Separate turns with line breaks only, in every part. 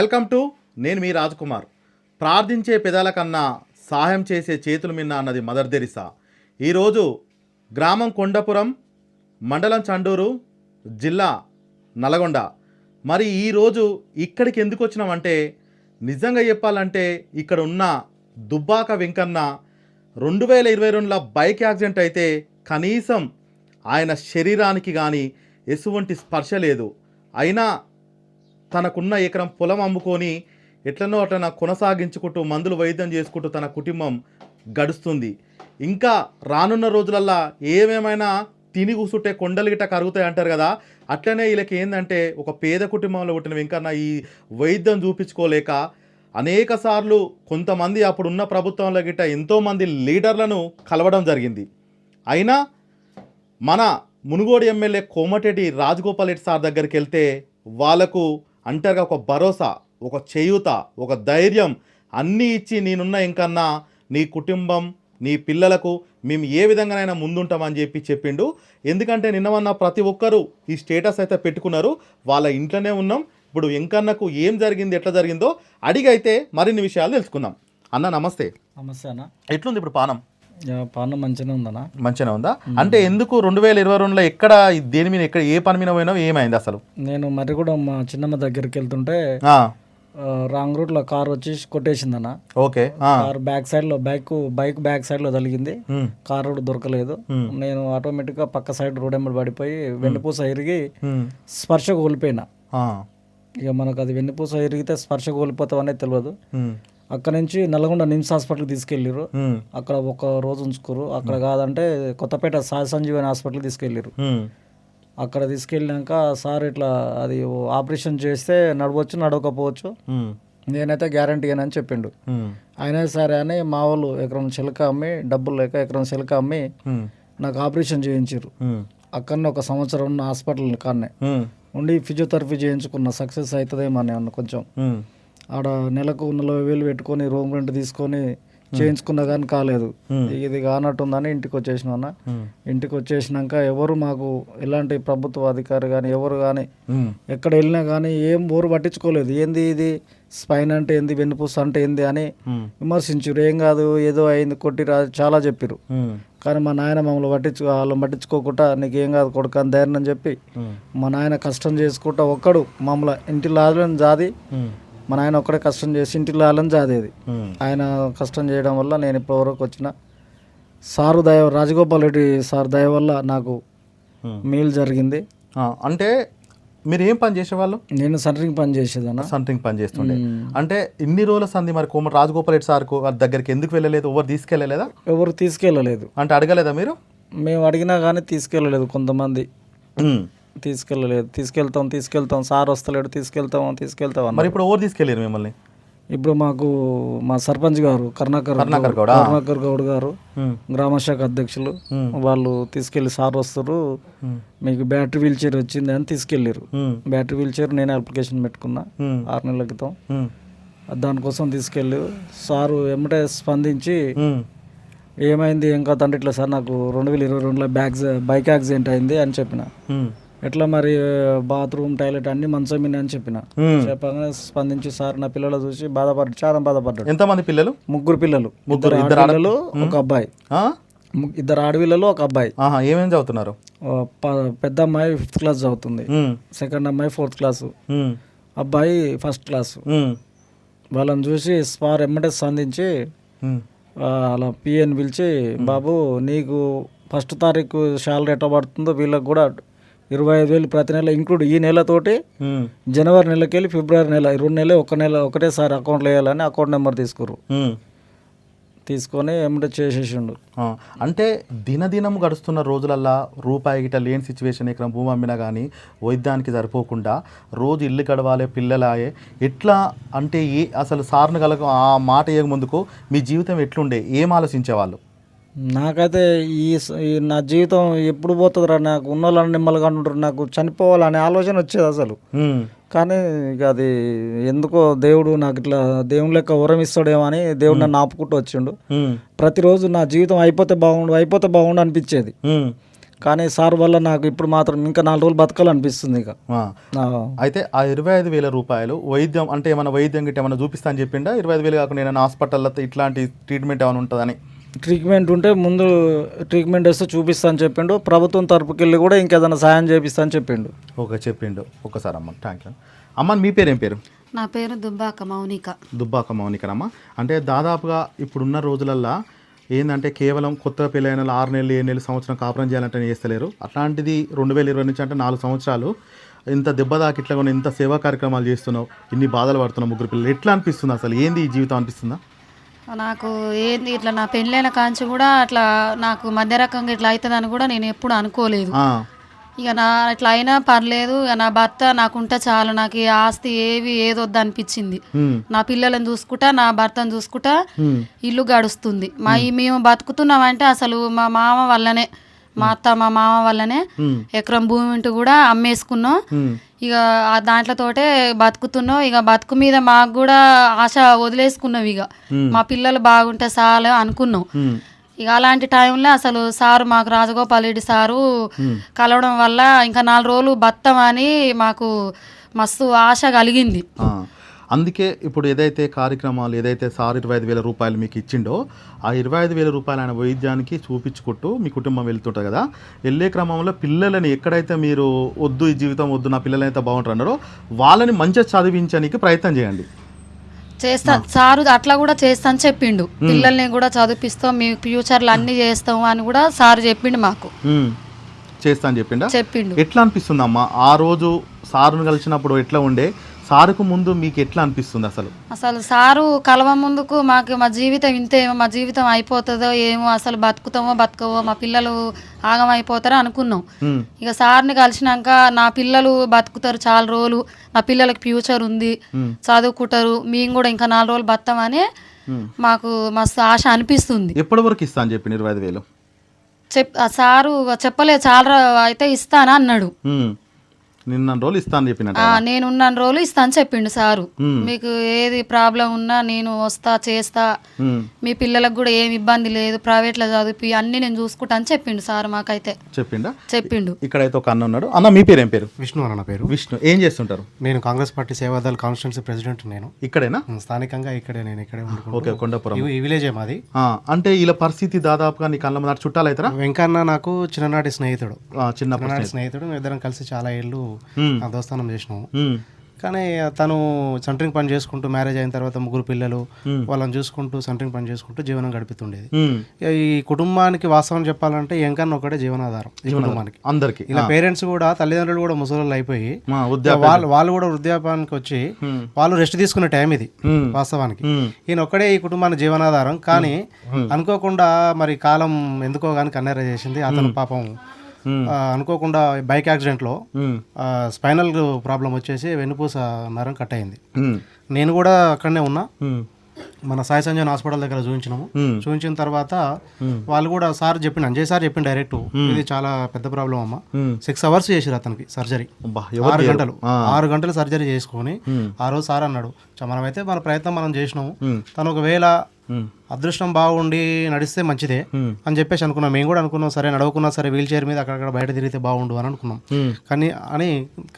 Welcome to నేను మీ రాజ్కుమార్. ప్రార్థించే పెదాల కన్నా సహాయం చేసే చేతులు మిన్న అన్నది మదర్ తెరిసా. ఈరోజు గ్రామం కొండపురం, మండలం చండూరు, జిల్లా నల్గొండ. మరి ఈరోజు ఇక్కడికి ఎందుకు వచ్చినామంటే, నిజంగా చెప్పాలంటే ఇక్కడ ఉన్న దుబ్బాక వెంకన్న 2022లో బైక్ యాక్సిడెంట్ అయితే కనీసం ఆయన శరీరానికి కానీ ఎటువంటి స్పర్శ లేదు. అయినా తనకున్న ఎకరం పొలం అమ్ముకొని ఎట్లనో అట్లా కొనసాగించుకుంటూ మందులు వైద్యం చేసుకుంటూ తన కుటుంబం గడుస్తుంది. ఇంకా రానున్న రోజులల్లా ఏమేమైనా తిని కూసుంటే కొండలు గిట్ట కరుగుతాయి అంటారు కదా, అట్లనే వీళ్ళకి ఏంటంటే ఒక పేద కుటుంబంలో పుట్టిన వెంకన్న ఈ వైద్యం చూపించుకోలేక అనేక సార్లు కొంతమంది అప్పుడున్న ప్రభుత్వంలో గిట్ట ఎంతోమంది లీడర్లను కలవడం జరిగింది. అయినా మన మునుగోడు ఎమ్మెల్యే కోమటిరెడ్డి రాజగోపాల్ రెడ్డి సార్ దగ్గరికి వెళ్తే వాళ్ళకు అంటారుగా ఒక భరోసా, ఒక చేయూత, ఒక ధైర్యం అన్నీ ఇచ్చి నేనున్న ఇంకన్నా నీ కుటుంబం, నీ పిల్లలకు మేము ఏ విధంగానైనా ముందుంటామని చెప్పిండు. ఎందుకంటే నిన్నమన్న ప్రతి ఒక్కరూ ఈ స్టేటస్ అయితే పెట్టుకున్నారు. వాళ్ళ ఇంట్లోనే ఉన్నాం. ఇప్పుడు వెంకన్నకు ఏం జరిగింది, ఎట్లా జరిగిందో అడిగైతే మరిన్ని విషయాలు తెలుసుకుందాం. అన్న నమస్తే.
నమస్తే అన్న.
ఎట్లుంది ఇప్పుడు పానం?
పానం మంచిగా ఉందన్న.
మంచిగా ఉందా? అంటే ఎందుకు 2022లో ఎక్కడ దేని మీద ఎక్కడ ఏ పని మీద పోయినావు, ఏమైంది అసలు?
నేను మరి కూడా మా చిన్నమ్మ దగ్గరికి వెళ్తుంటే రాంగ్ రూట్ లో కార్ వచ్చి కొట్టేసిందన్న.
ఓకే.
కార్ బ్యాక్ సైడ్ లో బైక్ బ్యాక్ సైడ్ లో తగిలింది. కార్ రోడ్ దొరకలేదు. నేను ఆటోమేటిక్ గా పక్క సైడ్ రోడ్ ఎంబడి పడిపోయి వెన్నుపూస ఇరిగి స్పర్శ కోల్పోయినా. ఇక మనకు అది వెన్నుపూస ఇరిగితే స్పర్శ కోల్పోతాం అనేది తెలియదు. అక్కడ నుంచి నల్గొండ నిమ్స్ హాస్పిటల్కి తీసుకెళ్ళారు. అక్కడ ఒక రోజు ఉంచుకోరు. అక్కడ కాదంటే కొత్తపేట సాయి సంజీవని హాస్పిటల్కి తీసుకెళ్ళారు. అక్కడ తీసుకెళ్ళినాక సార్ ఇట్లా అది ఆపరేషన్ చేస్తే నడవచ్చు, నడవకపోవచ్చు, నేనైతే గ్యారంటీ అని చెప్పిండు. అయినా సరే అని మా వాళ్ళు ఎకరం చిలక అమ్మి, డబ్బులు లేక ఎకరం చిలక అమ్మి నాకు ఆపరేషన్ చేయించారు. అక్కడనే ఒక సంవత్సరం ఉన్న హాస్పిటల్ కాడనే ఉండి ఫిజియోథెరపీ చేయించుకున్న. సక్సెస్ అవుతుందేమో అన్న కొంచెం. ఆడ నెలకు 40,000 పెట్టుకొని రూమ్ రెంట్ తీసుకొని చేయించుకున్నా కానీ కాలేదు. ఇది కానట్టుందని ఇంటికి వచ్చేసిన అన్న. ఇంటికి వచ్చేసినాక ఎవరు మాకు ఎలాంటి ప్రభుత్వ అధికారి కానీ ఎవరు కానీ ఎక్కడ వెళ్ళినా కానీ ఏం ఊరు పట్టించుకోలేదు. ఏంది ఇది స్పైన్ అంటే ఏంది, వెన్నుపూస అంటే ఏంది అని విమర్శించారు. ఏం కాదు, ఏదో అయింది, కొట్టి చాలా చెప్పారు. కానీ మా నాయన మమ్మల్ని వాళ్ళని పట్టించుకోకుండా నీకేం కాదు కొడుకు అని ధైర్యం అని చెప్పి మా నాయన కష్టం చేసుకుంటా ఒక్కడు మమ్మల్ని ఇంటి లాదని జాది. మా నాయన ఒక్కడే కష్టం చేసి ఇంటికి లాలని జాదేది. ఆయన కష్టం చేయడం వల్ల నేను ఇప్పటివరకు వచ్చిన. సారు దయ, రాజగోపాల్ రెడ్డి సార్ దయ వల్ల నాకు మేలు జరిగింది.
అంటే మీరు ఏం పని చేసేవాళ్ళు?
నేను సెంటరింగ్ పని చేసేదన్న.
సెంటరింగ్ పని చేస్తుండే. అంటే ఇన్ని రోజుల సంది మరి రాజగోపాల్ రెడ్డి సార్ దగ్గరికి ఎందుకు వెళ్ళలేదు? ఎవరు తీసుకెళ్ళలేదా?
ఎవరు తీసుకెళ్ళలేదు.
అంటే అడగలేదా మీరు?
మేము అడిగినా కానీ తీసుకెళ్ళలేదు. కొంతమంది తీసుకెళ్తాం సార్ వస్తలేడు, తీసుకెళ్తాం.
మరి ఇప్పుడు ఎవరు తీసుకెళ్ళారు మిమ్మల్ని?
ఇప్పుడు మాకు మా సర్పంచ్ గారు కరుణాకర్ గౌడ్ గారు, గ్రామ శాఖ అధ్యక్షులు, వాళ్ళు తీసుకెళ్లి సార్ వస్తారు మీకు బ్యాటరీ వీల్ చైర్ వచ్చింది అని తీసుకెళ్ళారు. బ్యాటరీ వీల్ చైర్ నేనే అప్లికేషన్ పెట్టుకున్నా 6 నెలల క్రితం. దానికోసం తీసుకెళ్ళి సారు ఎమ్మటే స్పందించి ఏమైంది ఏం కాదు అంటే, ఇట్లా సార్ నాకు 2022లో బైక్ యాక్సిడెంట్ అయింది అని చెప్పిన. ఎట్లా మరి బాత్రూమ్ టాయిలెట్ అన్ని మంచం మీద అని చెప్పిన. చెప్పగానే స్పందించి సార్ నా పిల్లలు చూసి చాలా బాధపడ్డాడు.
ఎంతమంది పిల్లలు?
3 పిల్లలు. 2 ఆడపిల్లలు, ఒక అబ్బాయి. 2 ఆడపిల్లలు, ఒక అబ్బాయి.
ఏమేమి చదువుతున్నారు?
పెద్ద అమ్మాయి 5th క్లాస్ చదువుతుంది. సెకండ్ అమ్మాయి 4th క్లాసు, అబ్బాయి 1st క్లాసు. వాళ్ళని చూసి సార్ ఎమ్మటే స్పందించి అలా పిఎని పిలిచి, బాబు నీకు 1వ తారీఖు శాలరీ ఎట్లా పడుతుందో వీళ్ళకి కూడా 25,000 ప్రతి నెల ఇంక్లూడ్ ఈ నెలతోటి జనవరి నెలకి వెళ్ళి ఫిబ్రవరి నెల 2 నెలలు ఒకటేసారి అకౌంట్లో వేయాలని అకౌంట్ నెంబర్ తీసుకొని ఏమిటో చేసేసిండు.
అంటే దినదినం గడుస్తున్న రోజులల్లా రూపాయి గిట్ట లేని సిచ్యువేషన్, ఇక్కడ భూమి అమ్మినా కానీ వైద్యానికి సరిపోకుండా రోజు ఇల్లు గడవాలి, పిల్లలాయే ఎట్లా అంటే అసలు సార్ను ఆ మాట ఏ ముందుకు మీ జీవితం ఎట్లుండే, ఏం ఆలోచించేవాళ్ళు?
నాకైతే నా జీవితం ఎప్పుడు పోతుందిరా, నాకు ఉన్న వాళ్ళని నిమ్మలుగా ఉంటారు, నాకు చనిపోవాలనే ఆలోచన వచ్చేది అసలు. కానీ ఇక అది ఎందుకో దేవుడు నాకు ఇట్లా దేవుని లెక్క వరం ఇస్తాడేమో అని దేవుడు నన్ను ఆపుకుంటూ వచ్చిండు. ప్రతిరోజు నా జీవితం అయిపోతే బాగుండు అనిపించేది. కానీ సార్ వల్ల నాకు ఇప్పుడు మాత్రం ఇంకా 4 రోజులు బతకాలనిపిస్తుంది ఇక.
అయితే ఆ 25,000 రూపాయలు వైద్యం అంటే ఏమైనా వైద్యం గిట్ట ఏమైనా చూపిస్తా అని చెప్పిండా? 25,000 కాకుండా ఏమైనా హాస్పిటల్లో ఇట్లాంటి ట్రీట్మెంట్ ఏమైనా ఉంటుందని?
ట్రీట్మెంట్ ఉంటే ముందు ట్రీట్మెంట్ వేస్తే చూపిస్తా అని చెప్పిండు. ప్రభుత్వం తరపుకి వెళ్ళి కూడా ఇంకేదైనా సాయం చేపిస్తా అని చెప్పిండు.
ఓకే, చెప్పిండు. ఒకసారి అమ్మ థ్యాంక్ యూ. అమ్మ మీ పేరు ఏం పేరు?
నా పేరు దుబ్బాక మౌనిక.
దుబ్బాక మౌనికనమ్మ. అంటే దాదాపుగా ఇప్పుడున్న రోజులల్లో ఏంటంటే కేవలం కొత్తగా పెళ్ళైన 6 నెలలు 7 నెలలు సంవత్సరం కాపురం చేయాలంటే చేస్తలేరు. అట్లాంటిది 2020 నుంచి అంటే 4 సంవత్సరాలు ఇంత దెబ్బ దాకి ఇట్లా కూడా ఇంత సేవా కార్యక్రమాలు చేస్తున్నావు, ఇన్ని బాధలు పడుతున్నావు, 3 పిల్లలు. ఎట్లా అనిపిస్తుంది అసలు? ఏంది ఈ జీవితం అనిపిస్తుందా?
నాకు ఏంది ఇట్లా నా పెళ్ళైన కాంచి కూడా అట్లా నాకు మధ్య రకంగా ఇట్లా అవుతుందని కూడా నేను ఎప్పుడు అనుకోలేదు. ఇక నా ఇట్లా అయినా పర్లేదు, ఇక నా భర్త నాకుంటే చాలు, నాకు ఈ ఆస్తి ఏదొద్దు అనిపించింది. నా పిల్లలను చూసుకుంటా, నా భర్తను చూసుకుంటా ఇల్లు గడుస్తుంది. మేము బతుకుతున్నామంటే అసలు మా మామ వల్లనే, మా అత్త మా మామ వల్లనే. ఎకరం భూమి ఉంటూ కూడా అమ్మేసుకున్నాం. ఇక దాంట్లతోటే బతుకుతున్నాం. ఇక బతుకు మీద మాకు కూడా ఆశ వదిలేసుకున్నాం. ఇక మా పిల్లలు బాగుంటే చాలు అనుకున్నాం. ఇక అలాంటి టైంలో అసలు సారు మాకు రాజగోపాల్ రెడ్డి సారు కలవడం వల్ల ఇంకా 4 రోజులు బతమని మాకు మస్తు ఆశ కలిగింది.
అందుకే ఇప్పుడు ఏదైతే కార్యక్రమాలు ఏదైతే సార్ 25,000 రూపాయలు మీకు ఇచ్చిండో ఆ 25,000 రూపాయలు ఆయన వైద్యానికి చూపించుకుంటూ మీ కుటుంబం వెళ్తుంటుంది కదా, వెళ్ళే క్రమంలో పిల్లలని ఎక్కడైతే మీరు వద్దు ఈ జీవితం వద్దు నా పిల్లలు అయితే బాగుంటున్నారో వాళ్ళని మంచిగా చదివించడానికి ప్రయత్నం చేయండి.
చేస్తా సారు అట్లా కూడా చేస్తా అని చెప్పిండు. పిల్లల్ని కూడా చదివిస్తాం, మీ ఫ్యూచర్లో అన్ని చేస్తాం అని కూడా సారు చెప్పిండు మాకు.
చేస్తా అని
చెప్పిండు.
ఎట్లా అనిపిస్తుంది అమ్మా ఆ రోజు సారును కలిసినప్పుడు? ఎట్లా ఉండే సారుకు ముందు మీకు ఎట్లా అనిపిస్తుంది అసలు?
అసలు సారు కలవ ముందుకు మాకు మా జీవితం ఇంతేమో, మా జీవితం అయిపోతుందో ఏమో, అసలు బతుకుతామో బతుకవో, మా పిల్లలు ఆగమైపోతారో అనుకున్నాం. ఇక సార్ని కలిసినాక నా పిల్లలు బతుకుతారు చాలా రోజులు, నా పిల్లలకి ఫ్యూచర్ ఉంది, చదువుకుంటారు, మేము కూడా ఇంకా 4 రోజులు బతామని మాకు మస్తు ఆశ అనిపిస్తుంది.
ఎప్పటి వరకు ఇస్తా అని చెప్పి 25,000
సారు చెప్పలేదు, చాలా అయితే ఇస్తానా అన్నాడు.
నిన్న రోజులు ఇస్తాను చెప్పిన
నేనున్న రోజులు ఇస్తాను చెప్పిండు సారు. మీకు ఏది ప్రాబ్లం ఉన్నా నేను వస్తా చేస్తా, మీ పిల్లలకు కూడా ఏమి ఇబ్బంది లేదు, ప్రైవేట్లో చదివి అన్ని నేను చూసుకుంటా అని చెప్పిండు సార్. మాకైతే చెప్పిండు.
ఇక్కడైతే ఒక అన్న ఉన్నాడు. అన్న మీ పేరు ఏం పేరు?
విష్ణు అన్న పేరు.
విష్ణు ఏం చేస్తుంటారు?
నేను కాంగ్రెస్ పార్టీ సేవాదళ కాన్స్టిట్యున్సీ ప్రెసిడెంట్. నేను
ఇక్కడేనా?
స్థానికంగా ఇక్కడే, నేను ఇక్కడే ఉంటున్నాను.
ఓకే, కొండాపురం
ఈ విలేజే మాది.
అంటే ఇలా పరిస్థితి దాదాపుగా నీ కళ్ళ ముందు చుట్టాలు అవుతారా?
వెంకన్న నాకు చిన్ననాటి స్నేహితుడు.
చిన్ననాటి
స్నేహితుడు. ఇద్దరం కలిసి చాలా ఏళ్ళు దోస్తానం చేసినాము. కానీ తను సెంటరింగ్ పని చేసుకుంటూ మ్యారేజ్ అయిన తర్వాత 3 పిల్లలు వాళ్ళని చూసుకుంటూ సెంటరింగ్ పని చేసుకుంటూ జీవనం గడుపుతుండేది. ఈ కుటుంబానికి వాస్తవం చెప్పాలంటే ఎంకన్నా ఒకటే జీవనాధారం ఈ కుటుంబానికి అందరికి. ఇలా పేరెంట్స్ కూడా తల్లిదండ్రులు కూడా ముసలోళ్ళు అయిపోయి వాళ్ళు కూడా వృద్ధాపానికి వచ్చి వాళ్ళు రెస్ట్ తీసుకునే టైం ఇది వాస్తవానికి. ఈయన ఒక్కడే ఈ కుటుంబానికి జీవనాధారం. కానీ అనుకోకుండా మరి కాలం ఎందుకో కానీ కన్నెర చేసింది. అతను పాపం అనుకోకుండా బైక్ యాక్సిడెంట్లో స్పైనల్ ప్రాబ్లం వచ్చేసి వెన్నుపూస నరం కట్ అయింది. నేను కూడా అక్కడనే ఉన్నా. మన సాయి సంజయ్ హాస్పిటల్ దగ్గర చూపించిన తర్వాత వాళ్ళు కూడా సార్ చెప్పిండు, అంజయ్ సార్ చెప్పిండు డైరెక్ట్, ఇది చాలా పెద్ద ప్రాబ్లం అమ్మ. 6 hours చేసారు అతనికి సర్జరీ. 6 గంటలు సర్జరీ చేసుకొని ఆ రోజు సార్ అన్నాడు, మనమైతే మన ప్రయత్నం మనం చేసినాము, తను ఒకవేళ అదృష్టం బాగుండి నడిస్తే మంచిదే అని చెప్పేసి అనుకున్నాం. మేము కూడా అనుకున్నాం, సరే నడవకున్నా సరే వీల్ చైర్ మీద అక్కడక్కడ బయట తిరిగితే బాగుండు అని అనుకున్నాం.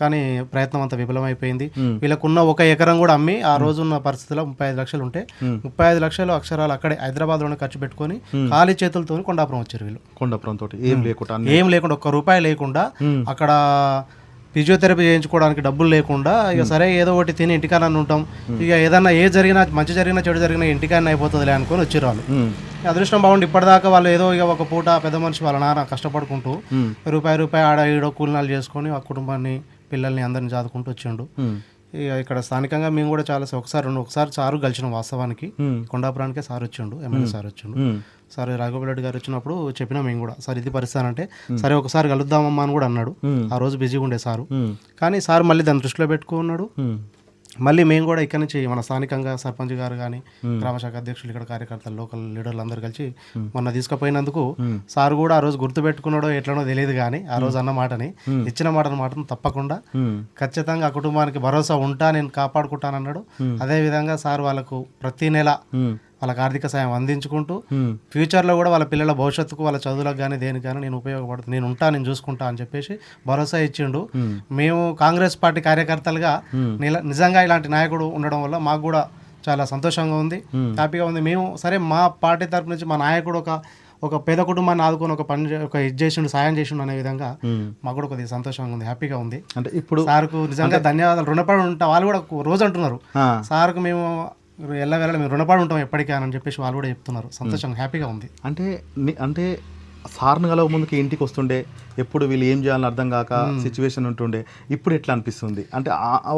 కానీ ప్రయత్నం అంతా విఫలమైపోయింది. వీళ్ళకున్న 1 ఎకరం కూడా అమ్మి ఆ రోజున్న పరిస్థితిలో 35 లక్షలు ఉంటే 35 లక్షలు అక్షరాలు అక్కడే హైదరాబాద్లోనే ఖర్చు పెట్టుకొని ఖాళీ చేతులతో కొండాపురం వచ్చారు వీళ్ళు.
కొండాపురం తోటి ఏం లేకుండా
₹1 లేకుండా అక్కడ ఫిజియోథెరపీ చేయించుకోవడానికి డబ్బులు లేకుండా ఇక సరే ఏదో ఒకటి తిని ఇంటికాడని ఉంటాం, ఇక ఏదన్నా జరిగినా మంచి జరిగినా చెడు జరిగినా ఇంటికాడనే అయిపోతుందిలే అనుకొని వచ్చారు వాళ్ళు. అదృష్టం బాగుండి ఇప్పటిదాకా వాళ్ళు ఏదో ఇక ఒక పూట పెద్ద మనిషి వాళ్ళ నాన్న కష్టపడుకుంటూ రూపాయి ఆడ ఈడో కూలినాలు చేసుకొని ఆ కుటుంబాన్ని పిల్లల్ని అందరిని చదువుకుంటూ వచ్చిండు. ఇక ఇక్కడ స్థానికంగా మేము కూడా చాలా ఒకసారి సారు కలిసినాం. వాస్తవానికి కొండాపురానికే సార్ వచ్చిండు, ఎమ్మెల్యే సార్ వచ్చిండు. సార్ రాఘవేంద్ర రెడ్డి గారు వచ్చినప్పుడు చెప్పినా మేము కూడా, సార్ ఇది పరిస్థితి అంటే సరే ఒకసారి కలుద్దామమ్మా అని కూడా అన్నాడు. ఆ రోజు బిజీగా ఉండే సారు. కానీ సార్ మళ్ళీ దాన్ని దృష్టిలో పెట్టుకున్నాడు. మళ్ళీ మేము కూడా ఇక్కడ నుంచి మన స్థానికంగా సర్పంచ్ గారు కానీ గ్రామశాఖ అధ్యక్షులు ఇక్కడ కార్యకర్తలు లోకల్ లీడర్లు అందరూ కలిసి మొన్న తీసుకుపోయినందుకు సార్ కూడా ఆ రోజు గుర్తు పెట్టుకున్నాడో ఎట్లనో తెలియదు, కానీ ఆ రోజు అన్న మాటని ఇచ్చిన మాటను తప్పకుండా ఖచ్చితంగా ఆ కుటుంబానికి భరోసా ఉంటా, నేను కాపాడుకుంటానన్నాడు. అదేవిధంగా సార్ వాళ్ళకు ప్రతి నెల వాళ్ళకి ఆర్థిక సాయం అందించుకుంటూ ఫ్యూచర్లో కూడా వాళ్ళ పిల్లల భవిష్యత్తుకు వాళ్ళ చదువులకు కానీ దేనికి కానీ నేను ఉపయోగపడుతుంది, నేను చూసుకుంటా అని చెప్పేసి భరోసా ఇచ్చిండు. మేము కాంగ్రెస్ పార్టీ కార్యకర్తలుగా నిజంగా ఇలాంటి నాయకుడు ఉండడం వల్ల మాకు కూడా చాలా సంతోషంగా ఉంది, హ్యాపీగా ఉంది. మేము సరే మా పార్టీ తరపు నుంచి మా నాయకుడు ఒక పేద కుటుంబాన్ని ఆదుకొని ఒక ఇది చేసిండు, సాయం చేసిండు అనే విధంగా మాకు కూడా కొద్దిగా సంతోషంగా ఉంది, హ్యాపీగా ఉంది.
అంటే ఇప్పుడు
సార్కు నిజంగా ధన్యవాదాలు, రుణపడి ఉంటాం. వాళ్ళు కూడా రోజు అంటున్నారు సార్కు మేము ఎల్లవేళ మేము రుణపడి ఉంటాం ఎప్పటికీ అని చెప్పేసి వాళ్ళు కూడా చెప్తున్నారు. సంతోషంగా హ్యాపీగా ఉంది.
అంటే సార్ని గల ముందుకి ఇంటికి వస్తుండే ఎప్పుడు వీళ్ళు ఏం చేయాలని అర్థం కాక సిచ్యువేషన్ ఉంటుండే, ఇప్పుడు ఎట్లా అనిపిస్తుంది? అంటే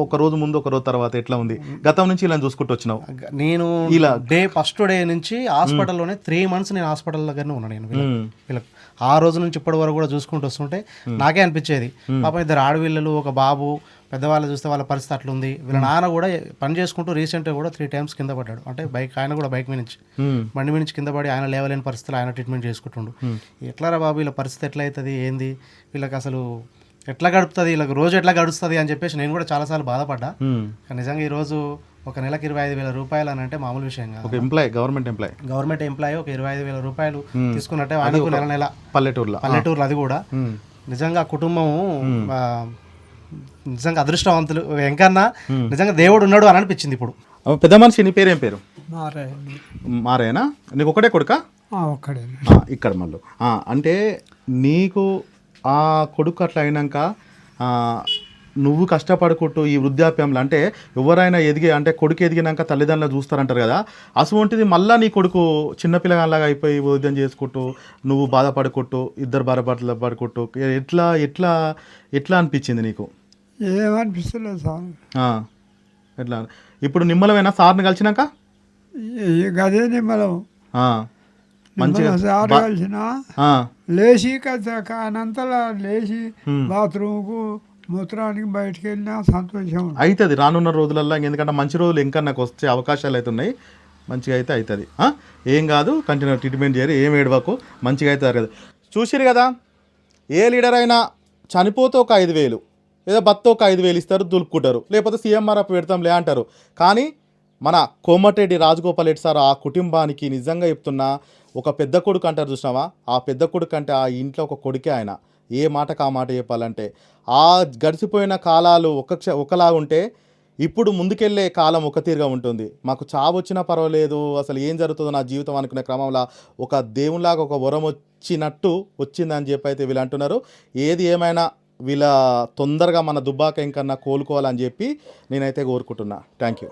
ఒక రోజు ముందు ఒక రోజు తర్వాత ఎట్లా ఉంది? గతం నుంచి ఇలా చూసుకుంటూ వచ్చినావు.
నేను ఇలా ఫస్ట్ డే నుంచి హాస్పిటల్లోనే 3 months నేను హాస్పిటల్ దగ్గరనే ఉన్నాను. నేను వీళ్ళకి ఆ రోజు నుంచి ఇప్పటి వరకు కూడా చూసుకుంటూ వస్తుంటే నాకే అనిపించేది, పాపం 2 ఆడపిల్లలు, ఒక బాబు, పెద్దవాళ్ళు చూస్తే వాళ్ళ పరిస్థితి అట్లుంది. వీళ్ళ నాన్న కూడా పని చేసుకుంటూ రీసెంట్గా కూడా 3 times కింద పడ్డాడు. అంటే ఆయన కూడా బైక్ మీద నుంచి బండి మీద నుంచి కింద పడి ఆయన లేవలేని పరిస్థితులు ఆయన ట్రీట్మెంట్ చేసుకుంటుండు. ఎట్లారా బాబు వీళ్ళ పరిస్థితి ఎట్లా అవుతుంది, ఏంది వీళ్ళకి అసలు ఎట్లా గడుపుతుంది, వీళ్ళకి రోజు ఎట్లా గడుస్తుంది అని చెప్పేసి నేను కూడా చాలాసార్లు బాధపడ్డా. నిజంగా ఈరోజు ఒక నెలకు 25,000 రూపాయలు అని అంటే మామూలు విషయం కాదు.
గవర్నమెంట్
ఎంప్లాయీ ఒక 25,000 రూపాయలు తీసుకున్నట్టే ఆయనకు నెల పల్లెటూరులో అది కూడా నిజంగా కుటుంబం నిజంగా అదృష్టవంతులు. వెంకన్న నిజంగా దేవుడు ఉన్నాడు అని అనిపించింది. ఇప్పుడు
పెద్ద మనిషి నీ పేరేం పేరు? మారేనా? నీకు ఒకటే కొడుకా?
ఒక్కడే.
ఇక్కడ మళ్ళీ అంటే నీకు ఆ కొడుకు అట్లా అయినాక నువ్వు కష్టపడుకుంటూ ఈ వృద్ధాప్యంలో, అంటే ఎవరైనా అంటే కొడుకు ఎదిగినాక తల్లిదండ్రులు చూస్తారంటారు కదా, అటువంటిది మళ్ళీ నీ కొడుకు చిన్నపిల్లగాలాగా అయిపోయి ఉద్యోగం చేసుకుంటూ నువ్వు బాధపడుకుంటూ 2 బాధపడుకుంటూ ఎట్లా ఎట్లా ఎట్లా అనిపించింది నీకు?
ఏమనిపిస్తలేదు సార్.
ఎట్లా ఇప్పుడు నిమ్మలమేనా సార్ని కలిసినాక?
అదే నిమ్మలం
మంచిగా
సార్ కలిసిన లేచి కానంతలా లేచి బాత్రూమ్కు మూత్రానికి బయటకు వెళ్ళినా సంతోషం
అవుతుంది రానున్న రోజులలో. ఎందుకంటే మంచి రోజులు ఇంకా నాకు వచ్చే అవకాశాలు అయితే ఉన్నాయి. మంచిగా అయితే అవుతుంది, ఏం కాదు, కంటిన్యూ ట్రీట్మెంట్ చేయరు, ఏం ఏడవకు, మంచిగా అవుతుంది కదా. చూసిరు కదా, ఏ లీడర్ అయినా చనిపోతే ఒక 5,000 లేదా బత్త ఒక 5,000 ఇస్తారు, దులుపుకుంటారు, లేకపోతే CMRF పెడతాంలే అంటారు. కానీ మన కోమటిరెడ్డి రాజగోపాల్ రెడ్డి సార్ ఆ కుటుంబానికి నిజంగా చెప్తున్నా, ఒక పెద్ద కొడుకు అంటారు చూసినావా, ఆ పెద్ద కొడుకు అంటే ఆ ఇంట్లో ఒక కొడుకే ఆయన. ఏ మాటకు ఆ మాట చెప్పాలంటే ఆ గడిచిపోయిన కాలాలు ఒకలా ఉంటే ఇప్పుడు ముందుకెళ్ళే కాలం ఒక తీరుగా ఉంటుంది. మాకు చావు వచ్చినా పర్వాలేదు, అసలు ఏం జరుగుతుందో నా జీవితం అనుకునే క్రమంలో ఒక దేవునిలాగా ఒక వరం వచ్చినట్టు వచ్చిందని చెప్పి అయితే వీళ్ళు అంటున్నారు. ఏది ఏమైనా వీళ్ళ తొందరగా మన దుబ్బాక ఇంకన్నా కోలుకోవాలని చెప్పి నేనైతే కోరుకుంటున్నా. Thank you.